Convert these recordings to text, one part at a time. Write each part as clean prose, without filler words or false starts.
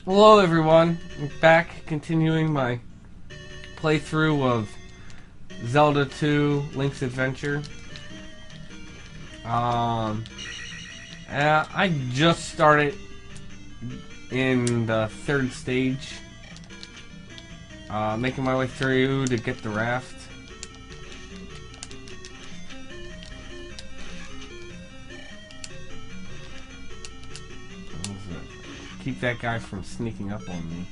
Hello everyone, I'm back continuing my playthrough of Zelda 2 Link's Adventure. I just started in the third stage, making my way through to get the raft. Keep that guy from sneaking up on me.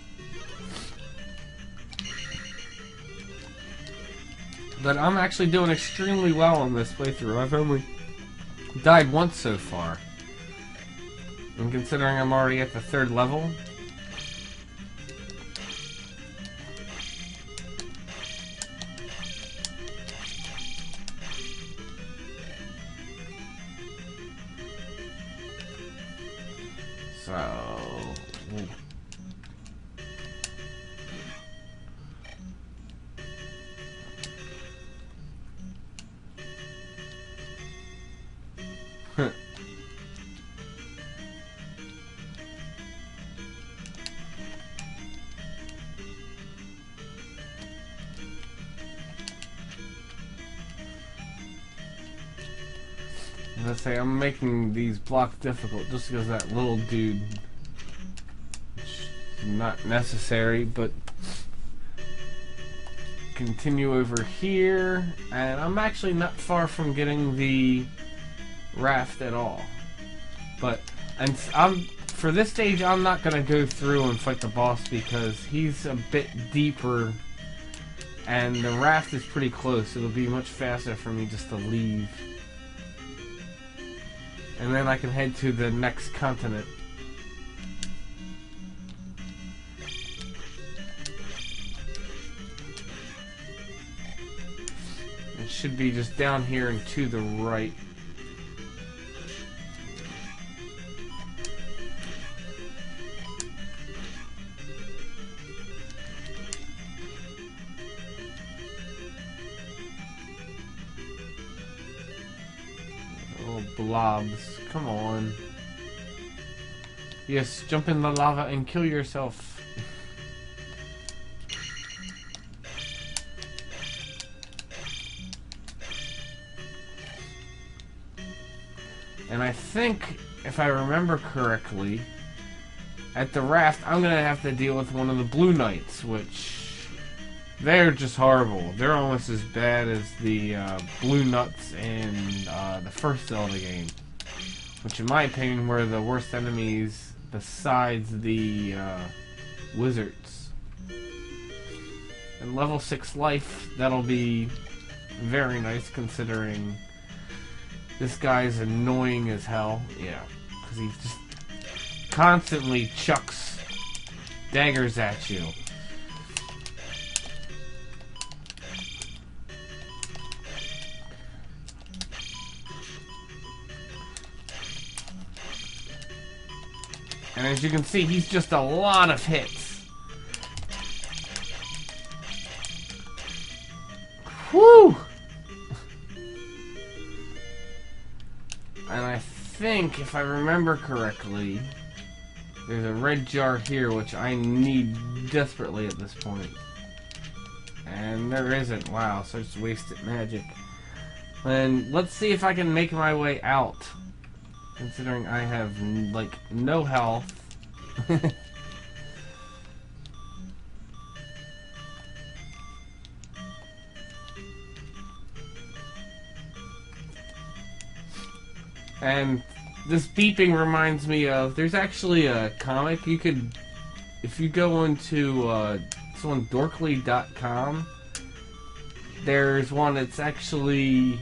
But I'm actually doing extremely well on this playthrough. I've only died once so far. And considering I'm already at the third level, so let's say I'm making these blocks difficult just because that little dude. Not necessary, but continue over here, and I'm actually not far from getting the raft at all. But for this stage, I'm not gonna go through and fight the boss because he's a bit deeper, and the raft is pretty close. It'll be much faster for me just to leave. And then I can head to the next continent. It should be just down here and to the right. Blobs, come on. Yes, jump in the lava and kill yourself. And I think, if I remember correctly, at the raft, I'm gonna have to deal with one of the Blue Knights, which they're just horrible. They're almost as bad as the Blue Nuts in the first Zelda game, which in my opinion were the worst enemies besides the wizards. And level 6 life, that'll be very nice considering this guy's annoying as hell. Yeah, because he just constantly chucks daggers at you. And as you can see, he's just a lot of hits. Whew! And I think, if I remember correctly, there's a red jar here, which I need desperately at this point. And there isn't. Wow, such wasted magic. And let's see if I can make my way out. Considering I have, like, no health. And this beeping reminds me of, there's actually a comic you could, if you go into, it's on dorkly.com, there's one that's actually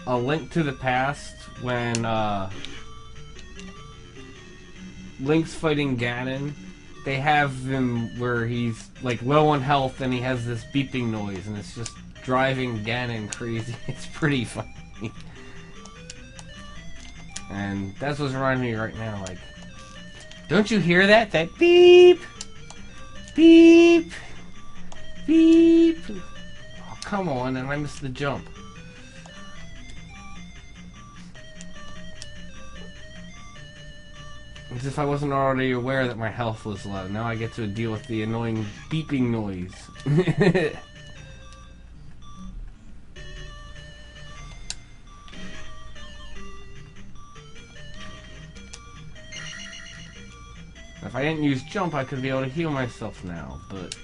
a link to the past when Link's fighting Ganon. They have him where he's like low on health and he has this beeping noise and it's just driving Ganon crazy. It's pretty funny. And that's what's reminding me right now, like, don't you hear that? That beep, beep, beep. Oh, come on, and I missed the jump. As if I wasn't already aware that my health was low. Now I get to deal with the annoying beeping noise. If I didn't use jump, I could be able to heal myself now, but...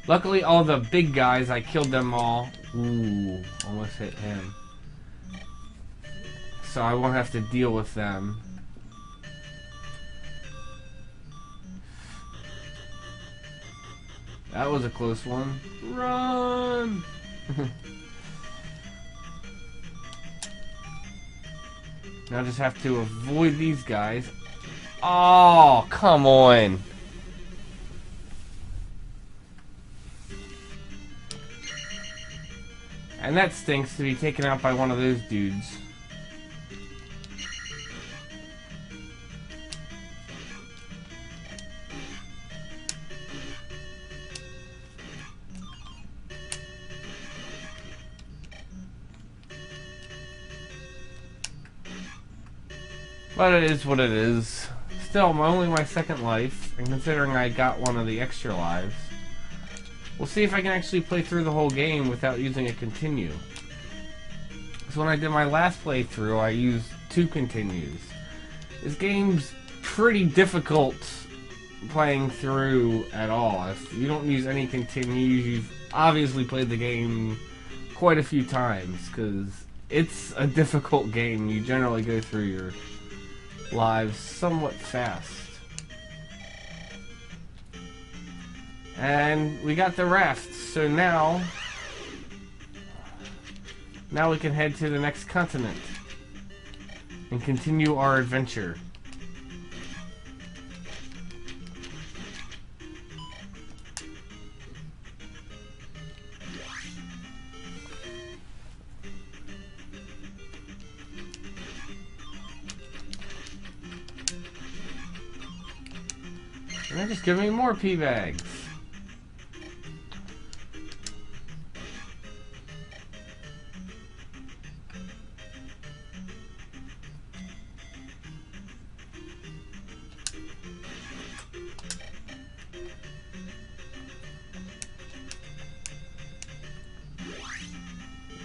Luckily, all the big guys, I killed them all. Ooh, almost hit him. So I won't have to deal with them. That was a close one. Run! Now I just have to avoid these guys. Oh, come on. And that stinks to be taken out by one of those dudes. But it is what it is. Still, only my second life, and considering I got one of the extra lives, we'll see if I can actually play through the whole game without using a continue. Because when I did my last playthrough, I used 2 continues. This game's pretty difficult playing through at all. If you don't use any continues, you've obviously played the game quite a few times, because it's a difficult game. You generally go through your lives somewhat fast. And we got the raft, so now we can head to the next continent and continue our adventure. And they're just giving me more pea bags.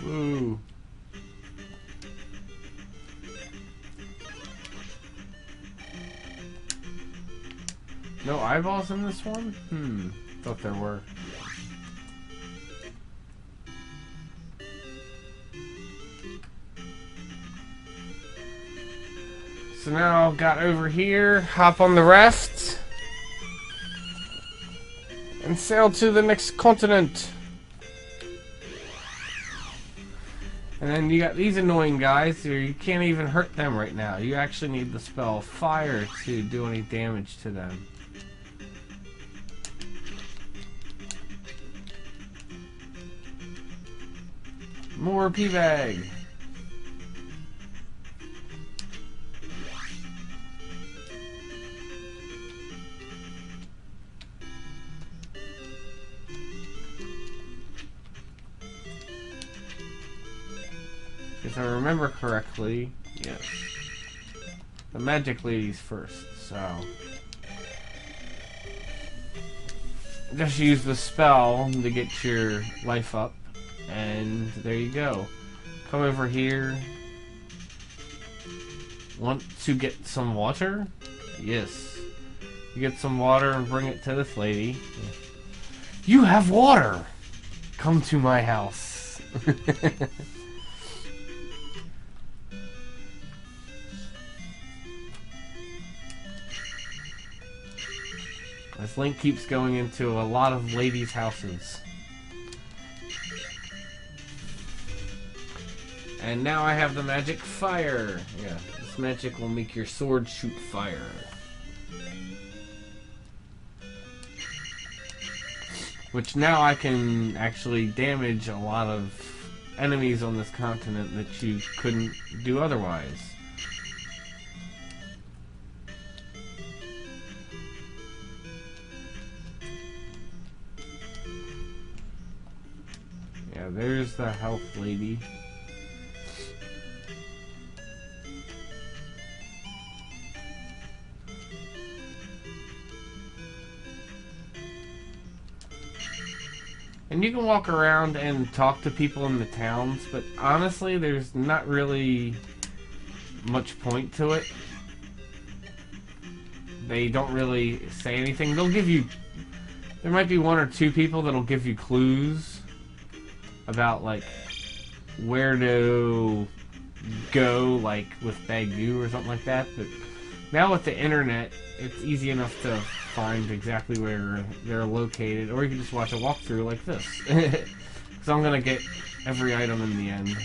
Woo. No eyeballs in this one? Thought there were. So now got over here, hop on the raft, and sail to the next continent. And then you got these annoying guys who you can't even hurt them right now. You actually need the spell Fire to do any damage to them. More pea bag. If I remember correctly, yes. The magic lady's first, so just use the spell to get your life up, and there you go. Come over here. Want to get some water? Yes. You get some water and bring it to this lady. You have water! Come to my house. This link keeps going into a lot of ladies' houses. And now I have the magic fire. Yeah, this magic will make your sword shoot fire. Which now I can actually damage a lot of enemies on this continent that you couldn't do otherwise. Yeah, there's the health lady. And you can walk around and talk to people in the towns, but honestly, there's not really much point to it. They don't really say anything. They'll give you... There might be one or two people that'll give you clues about, like, where to go, like, with Bagu or something like that. But now with the internet, it's easy enough to find exactly where they're located, or you can just watch a walkthrough like this. So I'm gonna get every item in the end.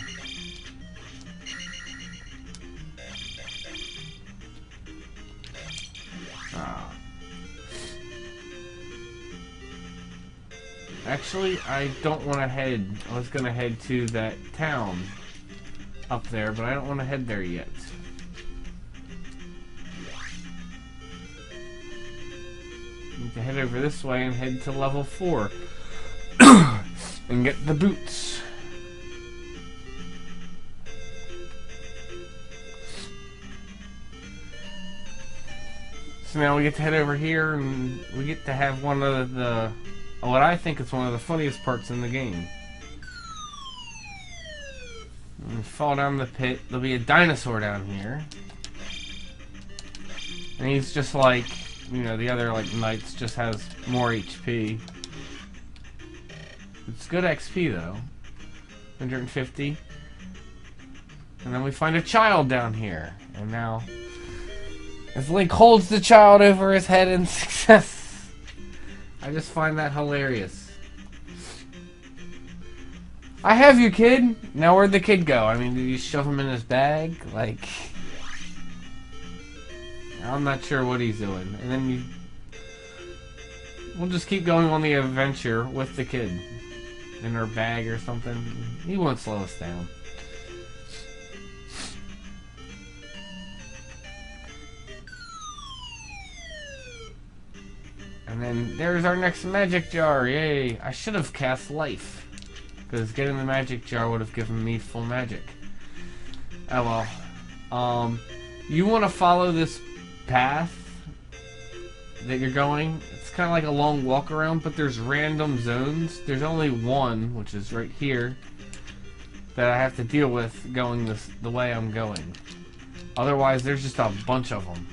Actually, I don't want to head. I was gonna head to that town up there, but I don't want to head there yet. Need to head over this way and head to level 4 and get the boots. So now we get to head over here and we get to have one of the, what I think is one of the funniest parts in the game. When we fall down the pit, there'll be a dinosaur down here. And he's just like, you know, the other like knights, just has more HP. It's good XP though. 150. And then we find a child down here. And now, as Link holds the child over his head in success. I just find that hilarious. I have you, kid! Now where'd the kid go? I mean, did you shove him in his bag? Like... I'm not sure what he's doing. And then we'll just keep going on the adventure with the kid. In her bag or something. He won't slow us down. And then there's our next magic jar. Yay! I should have cast life, because getting the magic jar would have given me full magic. Oh well. You want to follow this path that you're going. It's kind of like a long walk around, but there's random zones. There's only one, which is right here, that I have to deal with going the way I'm going. Otherwise, there's just a bunch of them.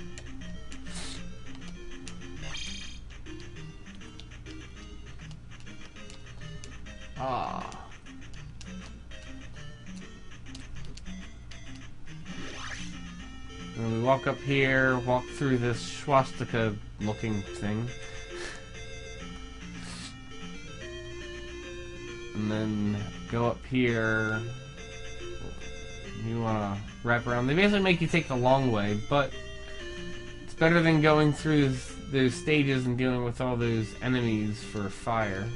And we walk up here, walk through this swastika looking thing. And then go up here. You wanna wrap around. They basically make you take the long way, but it's better than going through those stages and dealing with all those enemies for fire.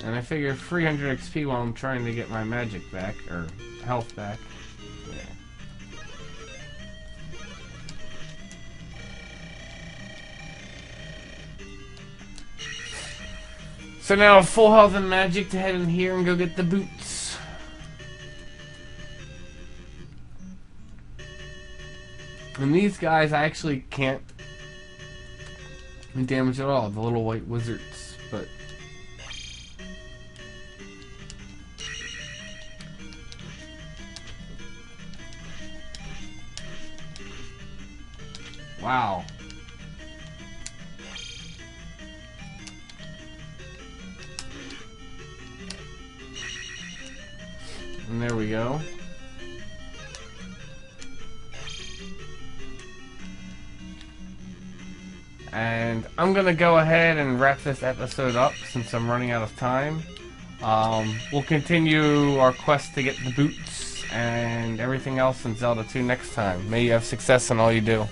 And I figure 300 XP while I'm trying to get my magic back, or health back. Yeah. So now full health and magic to head in here and go get the boots. And these guys I actually can't do damage at all, the little white wizards, but wow. And there we go. And I'm gonna go ahead and wrap this episode up since I'm running out of time. We'll continue our quest to get the boots and everything else in Zelda 2 next time. May you have success in all you do.